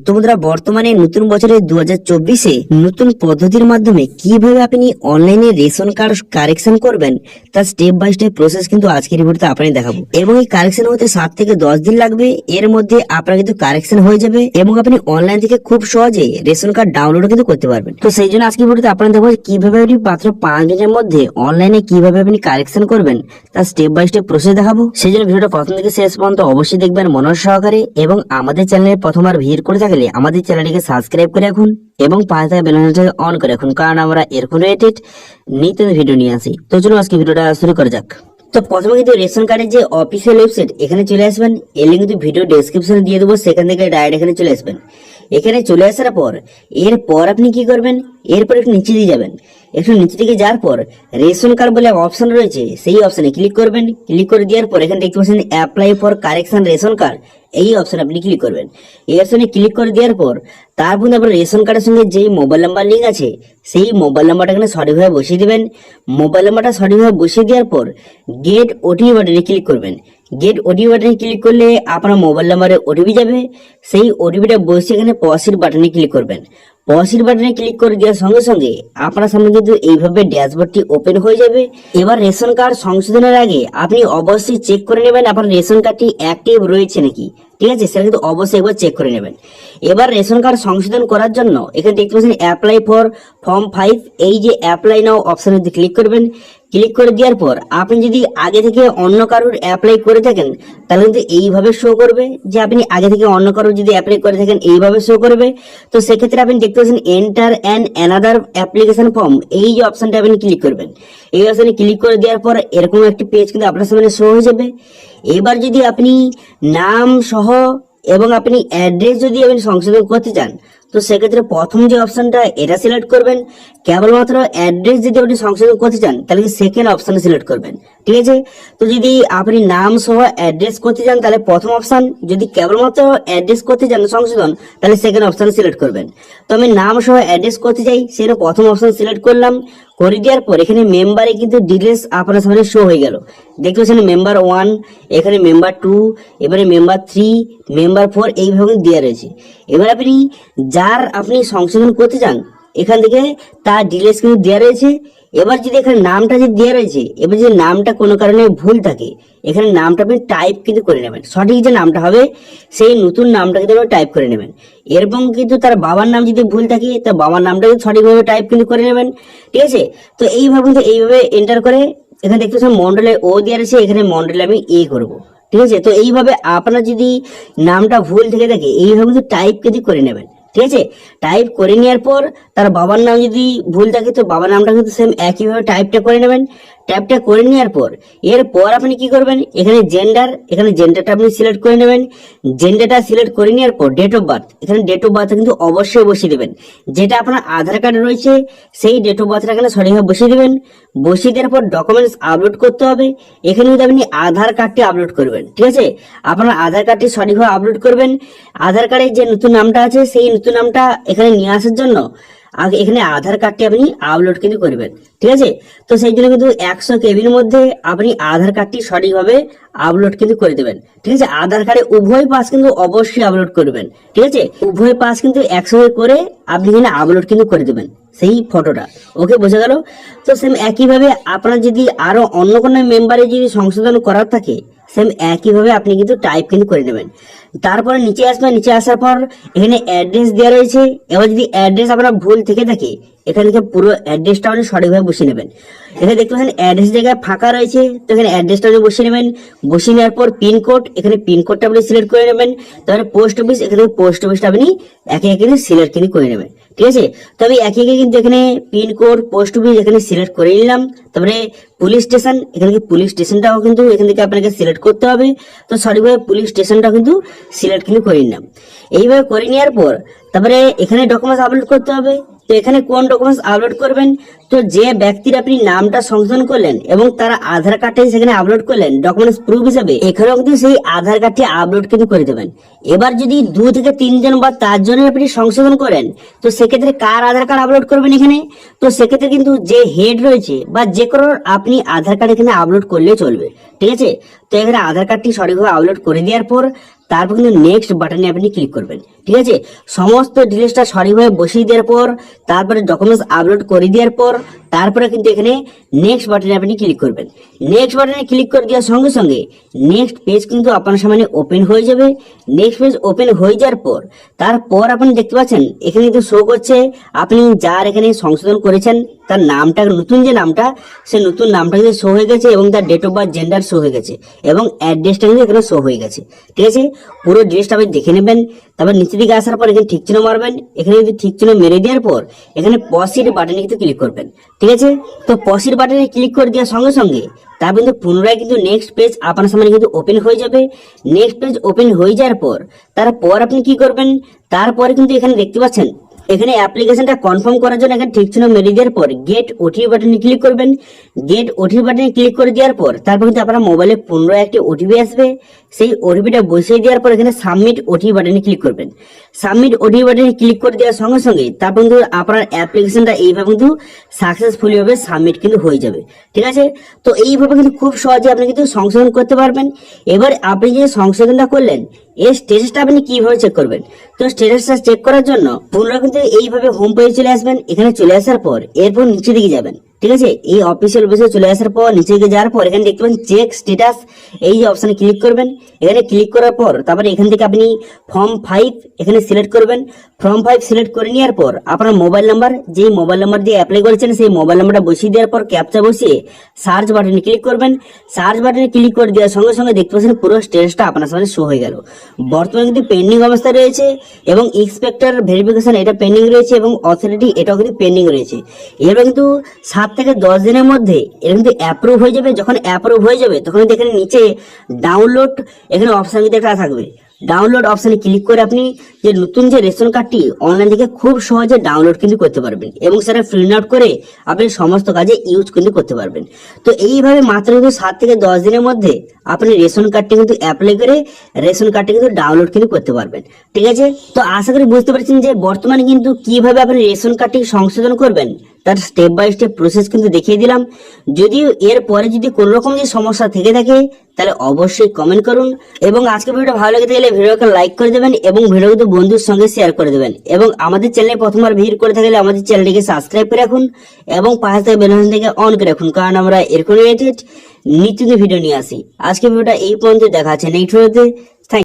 তো বন্ধুরা, বর্তমানে নতুন বছরে 2024-এ নতুন পদ্ধতির মাধ্যমে কিভাবে আপনি অনলাইনে রেশন কার্ড কারেকশন করবেন তার স্টেপ বাই স্টেপ প্রসেস কিন্তু আজকের ভিডিওতে আপনাকে দেখাবো। এবং এই কারেকশন হতে 7 থেকে 10 দিন লাগবে। এর মধ্যে আপনার কিন্তু কারেকশন হয়ে যাবে এবং আপনি অনলাইন থেকে খুব সহজে রেশন কার্ড ডাউনলোড কিন্তু করতে পারবেন। তো সেই জন্য আজকের ভিডিওতে আপনাকে দেখাবো কিভাবে আপনি মাত্র 5 দিনের মধ্যে অনলাইনে কিভাবে আপনি কারেকশন করবেন তার স্টেপ বাই স্টেপ প্রসেস দেখাবো। সেই জন্য ভিডিওটা প্রথম থেকে শেষ পর্যন্ত অবশ্যই দেখবেন মনোযোগ সহকারে, এবং আমাদের চ্যানেলে প্রথমবার ভিজিট করে থাকলে আমাদের চ্যানেলটিকে সাবস্ক্রাইব করে রাখুন এবং পাশে থাকা বেল আইকনটাকে অন করে রাখুন, কারণ আমরা এরকম রিলেটেড নিত্য ভিডিও নিয়ে আসি। তো চলুন আজকে ভিডিওটা শুরু করা যাক। তো প্রথমে কিন্তু রেশন কার্ডের যে অফিসিয়াল ওয়েবসাইট এখানে চলে আসবেন। এর লিঙ্ক কিন্তু ভিডিও ডেসক্রিপশনে দিয়ে দেবো, সেখান থেকে ডাইরেক্ট এখানে চলে আসবেন। এখানে চলে আসার পর এরপর আপনি কি করবেন, এরপর একটু নিচে দিয়ে যাবেন। একটু নিচে দিকে যাওয়ার পর রেশন কার্ড বলে অপশন রয়েছে, সেই অপশনে ক্লিক করবেন। ক্লিক করে দেওয়ার পর এখানে দেখতে পাচ্ছেন apply for correction ration card, এই অপশনে আপনি ক্লিক করবেন। এই অপশনে ক্লিক করে দেওয়ার পর তারপর আপনার রেশন কার্ডের সঙ্গে যেই মোবাইল নাম্বার লিঙ্ক আছে সেই মোবাইল নাম্বারটা এখানে সঠিকভাবে বসিয়ে দিবেন। মোবাইল নাম্বারটা সঠিকভাবে বসিয়ে দেওয়ার পর গেট ওটিপি বাটনে ক্লিক করবেন। গেট ওটিপি বাটনে ক্লিক করলে আপনার মোবাইল নাম্বারে ওটিপি যাবে, সেই ওটিপিটা বসিয়ে এখানে প্রসিড বাটনে ক্লিক করবেন। প্রসিড বাটনে ক্লিক করে দেওয়ার সঙ্গে সঙ্গে আপনার সামনে কিন্তু এইভাবে ড্যাশবোর্ডটি ওপেন হয়ে যাবে। এবার রেশন কার্ড সংশোধনের আগে আপনি অবশ্যই চেক করে নেবেন আপনার রেশন কার্ডটি অ্যাক্টিভ রয়েছে নাকি, ঠিক আছে? সেটা কিন্তু অবশ্যই একবার চেক করে নেবেন। এবার রেশন কার্ড সংশোধন করার জন্য এখানে দেখতে পাচ্ছেন অ্যাপ্লাই ফর ফর্ম 5, এই যে অ্যাপ্লাই নাও অপশনে ক্লিক করবেন। ক্লিক করে দেওয়ার পর আপনি যদি আগে থেকে অন্য কারোর অ্যাপ্লাই করে থাকেন তাহলে কিন্তু এইভাবে শো করবে, যে আপনি আগে থেকে অন্য কারোর যদি অ্যাপ্লাই করে থাকেন এইভাবে শো করবে। তো সেক্ষেত্রে আপনি দেখতে পাচ্ছেন enter an another application form, এই যে অপশনটা আপনি ক্লিক করবেন। এই অপশনে ক্লিক করে দেওয়ার পর এরকম একটি পেজ কিন্তু আপনার সামনে শো হয়ে যাবে। এবার যদি আপনি নাম সহ এবং আপনি অ্যাড্রেস যদি আপনি সংশোধন করতে চান তো সেক্ষেত্রে প্রথম যে অপশনটা এটা সিলেক্ট করবেন। কেবলমাত্র অ্যাড্রেস যদি আপনি সংশোধন করতে চান তাহলে সেকেন্ড অপশনে সিলেক্ট করবেন, ঠিক আছে? তো যদি আপনি নাম সহ অ্যাড্রেস করতে চান তাহলে প্রথম অপশন, যদি কেবলমাত্র অ্যাড্রেস করতে চান সংশোধন তাহলে সেকেন্ড অপশন সিলেক্ট করবেন। তো আমি নাম সহ অ্যাড্রেস করতে চাই, সেটা প্রথম অপশন সিলেক্ট করলাম। করে দেওয়ার পর এখানে মেম্বারে কিন্তু ডিটেলস আপনার সামনে শো হয়ে গেল। দেখতে পাচ্ছেন মেম্বার 1, এখানে মেম্বার 2, এবারে মেম্বার 3, মেম্বার 4, এইভাবে দেওয়া রয়েছে। এবার আপনি যার আপনি সংশোধন করতে চান এখান থেকে তার ডিটেলস কিন্তু দেওয়া রয়েছে। এবার যদি এখানে নামটা যে দেওয়া রয়েছে, এবার যদি নামটা কোনো কারণে ভুল থাকে এখানে নামটা আপনি টাইপ কিন্তু করে নেবেন। সঠিক যে নামটা হবে সেই নতুন নামটা কিন্তু টাইপ করে নেবেন। এরকম কিন্তু তার বাবার নাম যদি ভুল থাকে তার বাবার নামটা সঠিকভাবে টাইপ কিন্তু করে নেবেন, ঠিক আছে? তো এইভাবে এন্টার করে এখানে দেখতে পাচ্ছেন মন্ডলে ও দেওয়া রয়েছে, এখানে মন্ডলে আমি এ করবো, ঠিক আছে? তো এইভাবে আপনার যদি নামটা ভুল থেকে থাকে এইভাবে কিন্তু টাইপ কিন্তু করে নেবেন, ঠিক আছে? টাইপ করে নেওয়ার পর তার বাবার নাম যদি ভুল থাকে তো বাবার নামটা কিন্তু সেম একইভাবে টাইপটা করে নেবেন। টাইপটা করে নেওয়ার পর এরপর আপনি কি করবেন, এখানে জেন্ডারটা আপনি সিলেক্ট করে নেবেন। জেন্ডারটা সিলেক্ট করে নেওয়ার পর ডেট অফ বার্থ, এখানে ডেট অফ বার্থ কিন্তু অবশ্যই বসিয়ে দেবেন। যেটা আপনার আধার কার্ডে রয়েছে সেই ডেট অফ বার্থটা এখানে সঠিকভাবে বসিয়ে দেবেন। বসিয়ে দেওয়ার পর ডকুমেন্টস আপলোড করতে হবে। এখানে কিন্তু আপনি আধার কার্ডটি আপলোড করবেন, ঠিক আছে? আপনার আধার কার্ডটি সঠিকভাবে আপলোড করবেন। আধার কার্ডের যে নতুন নামটা আছে সেই নতুন নামটা এখানে নিয়ে আসার জন্য আগে এখানে আধার কার্ডটি আপনি আপলোড কিন্তু করবেন, ঠিক আছে? তো সেই জন্য কিন্তু 100 কেবির মধ্যে আপনি আধার কার্ডটি সঠিকভাবে আপলোড কিন্তু করে দেবেন, ঠিক আছে? আধার কার্ডে উভয় পাশ কিন্তু অবশ্যই আপলোড করবেন, ঠিক আছে? উভয় পাশ কিন্তু একসঙ্গে করে আপনি এখানে আপলোড কিন্তু করে দেবেন সেই ফটোটা। ওকে, বোঝা গেল? তো সেম একইভাবে আপনার যদি আরো অন্য কোনো মেম্বারে যদি সংশোধন করার থাকে সেম একইভাবে আপনি কিন্তু টাইপ কিন্তু করে নেবেন। তারপরে নিচে আসবেন, নিচে আসার পর এখানে অ্যাড্রেস দেওয়া রয়েছে। এবার যদি অ্যাড্রেস আপনার ভুল থেকে থাকে এখান থেকে পুরো অ্যাড্রেসটা আপনি সঠিকভাবে বসিয়ে নেবেন। এখানে দেখতে পাচ্ছেন অ্যাড্রেস জায়গায় ফাঁকা রয়েছে, তো এখানে অ্যাড্রেসটা আপনি বসিয়ে নেবেন। বসিয়ে নেওয়ার পর পিনকোড, এখানে পিনকোডটা আপনি সিলেক্ট করে নেবেন। তারপরে পোস্ট অফিস, এখানে পোস্ট অফিসটা আপনি একে একে সিলেক্ট কিন্তু করে নেবেন, ঠিক আছে? তো আমি একে একে কিন্তু এখানে পিনকোড, পোস্ট অফিস এখানে সিলেক্ট করে নিলাম। তারপরে পুলিশ স্টেশন, এখানে পুলিশ স্টেশনটাও কিন্তু এখান থেকে আপনাকে সিলেক্ট করতে হবে। তো সঠিকভাবে পুলিশ স্টেশনটা কিন্তু সিলেক্ট কিন্তু করে নিলাম। এইভাবে করে নেওয়ার পর তারপরে এখানে ডকুমেন্টস আপলোড করতে হবে। তো এখানে কোন ডকুমেন্টস আপলোড করবেন, তো যে ব্যক্তির আপনি নামটা সংশোধন করলেন এবং তার আধার কার্ডটা সেখানে আপলোড করলেন ডকুমেন্টস প্রুফ হিসেবে, এখানেও কিন্তু সেই আধার কার্ডটি আপলোড কিন্তু করে দেবেন। এবার যদি 2 থেকে 3 জন বা 4 জনের আপনি সংশোধন করেন তো সেক্ষেত্রে কার আধার কার্ড আপলোড করবেন এখানে, তো সেক্ষেত্রে কিন্তু যে হেড রয়েছে বা যে কোনো আপনি আধার কার্ড এখানে আপলোড করলে চলবে, ঠিক আছে? তো এখানে আধার কার্ডটি সঠিকভাবে আপলোড করে দেওয়ার পর তারপর কিন্তু নেক্সট বাটনে আপনি ক্লিক করবেন, ঠিক ঠিক আছে। সমস্ত ডিটেলসটা সঠিকভাবে বসিয়ে দেওয়ার পর তারপরে ডকুমেন্টস আপলোড করে দেওয়ার পর তারপরে কিন্তু এখানে নেক্সট বাটনে আপনি ক্লিক করবেন। নেক্সট বাটনে ক্লিক করে দেওয়ার সঙ্গে সঙ্গে নেক্সট পেজ কিন্তু আপনার সামনে ওপেন হয়ে যাবে। নেক্সট পেজ ওপেন হয়ে যাওয়ার পর তারপর আপনি দেখতে পাচ্ছেন এখানে কিন্তু শো করছে আপনি যার এখানে সংশোধন করেছেন তার নামটা, নতুন যে নামটা, সে নতুন নামটা কিন্তু শো হয়ে গেছে এবং তার date of birth, gender show হয়ে গেছে এবং অ্যাড্রেসটা কিন্তু এখানে শো হয়ে গেছে। ঠিক আছে, পুরো ড্রেসটা আপনি দেখে নেবেন। তারপর নিচের দিকে আসার পর এখানে ঠিক চিহ্ন মারবেন। এখানে যদি ঠিক চিহ্ন মেরে দেওয়ার পর এখানে পসিড বাটনে কিন্তু ক্লিক করবেন। ঠিক আছে, তো পসিড বাটনে ক্লিক করে দেওয়ার সঙ্গে সঙ্গে তারপর কিন্তু পুনরায় কিন্তু নেক্সট পেজ আপনার সামনে কিন্তু ওপেন হয়ে যাবে। নেক্সট পেজ ওপেন হয়ে যাওয়ার পর তারপর আপনি কি করবেন, তারপরে কিন্তু এখানে দেখতে পাচ্ছেন এখানে অ্যাপ্লিকেশনটা কনফার্ম করার জন্য এখানে ঠিক চিহ্ন মেরে দেওয়ার পর গেট ওটিপি বাটনে ক্লিক করবেন। গেট ওটিপি বাটনে ক্লিক করে দেওয়ার পর তারপর কিন্তু আপনার মোবাইলে পুনরায় একটি ওটিপি আসবে। সেই ওটিপিটা বসিয়ে দেওয়ার পর এখানে সাবমিট ওটিপি বাটনে ক্লিক করবেন। সাবমিট ওটিপি বাটনে ক্লিক করে দেওয়ার সঙ্গে সঙ্গে তারপর কিন্তু আপনার অ্যাপ্লিকেশনটা এইভাবে কিন্তু সাকসেসফুলি ভাবে সাবমিট কিন্তু হয়ে যাবে। ঠিক আছে, তো এইভাবে কিন্তু খুব সহজে আপনি কিন্তু সংশোধন করতে পারবেন। এবার আপনি যে সংশোধনটা করলেন এই স্ট্যাটাসটা আপনি কিভাবে চেক করবেন, তো স্ট্যাটাসটা চেক করার জন্য পুনরায় কিন্তু এইভাবে হোম পেজে চলে আসবেন। এখানে চলে আসার পর এরপর নিচে দিকে যাবেন। ঠিক আছে, এই অফিসিয়াল ওয়েবসাইটে চলে আসার পর নিচে দিকে যাওয়ার পর এখানে দেখতে পাবেন চেক স্ট্যাটাস, এই যে অপশনে ক্লিক করবেন। এখানে ক্লিক করার পর তারপরে এখান থেকে আপনি ফর্ম 5 এখানে সিলেক্ট করবেন। ফর্ম 5 সিলেক্ট করে নেওয়ার পর আপনার মোবাইল নাম্বার, যেই মোবাইল নাম্বার দিয়ে অ্যাপ্লাই করেছেন সেই মোবাইল নাম্বারটা বসিয়ে দেওয়ার পর ক্যাপচা বসিয়ে সার্চ বাটনে ক্লিক করবেন। সার্চ বাটনে ক্লিক করে দেওয়ার সঙ্গে সঙ্গে দেখতে পাচ্ছেন পুরো স্ট্যাটাসটা আপনার সামনে শো হয়ে গেল। বর্তমানে কিন্তু পেন্ডিং অবস্থায় রয়েছে এবং ইন্সপেক্টর ভেরিফিকেশন এটা পেন্ডিং রয়েছে এবং অথরিটি এটাও কিন্তু পেন্ডিং রয়েছে। এবার কিন্তু 7 থেকে 10 দিনের মধ্যে এটা কিন্তু অ্যাপ্রুভ হয়ে যাবে। যখন অ্যাপ্রুভ হয়ে যাবে তখন এখানে নিচে ডাউনলোড এখানে অপশন কিন্তু একটা থাকবে। ডাউনলোড অপশনে ক্লিক করে আপনি যে নতুন যে রেশন কার্ডটি অনলাইন থেকে খুব সহজে ডাউনলোড কিন্তু করতে পারবেন এবং সেটা প্রিন্ট আউট করে আপনি সমস্ত কাজে ইউজ কিন্তু করতে পারবেন। তো এইভাবে মাত্র কিন্তু 7 থেকে 10 দিনের মধ্যে আপনি রেশন কার্ডটি কিন্তু অ্যাপ্লাই করে রেশন কার্ডটি কিন্তু ডাউনলোড কিন্তু করতে পারবেন। ঠিক আছে, তো আশা করি বুঝতে পারছেন যে বর্তমানে কিন্তু কিভাবে আপনি রেশন কার্ডটি সংশোধন করবেন তার স্টেপ বাই স্টেপ প্রসেস কিন্তু দেখিয়ে দিলাম। যদিও এর পরে যদি কোনো রকম যে সমস্যা থেকে থাকে তাহলে অবশ্যই কমেন্ট করুন এবং আজকে ভিডিওটা ভালো লেগে থাকলে ভিডিওকে লাইক করে দেবেন এবং ভিডিওটি বন্ধুর সঙ্গে শেয়ার করে দেবেন এবং আমাদের চ্যানেলে প্রথমবার ভিজিট করে থাকলে আমাদের চ্যানেলটিকে সাবস্ক্রাইব করে রাখুন এবং পাশে থেকে বেল আইকনটিকে অন করে রাখুন, কারণ আমরা এরকম রিলেটেড নিত্য ভিডিও নিয়ে আসি। আজকে ভিডিওটা এই পর্যন্ত, দেখা হচ্ছে নেক্সট ভিডিওতে।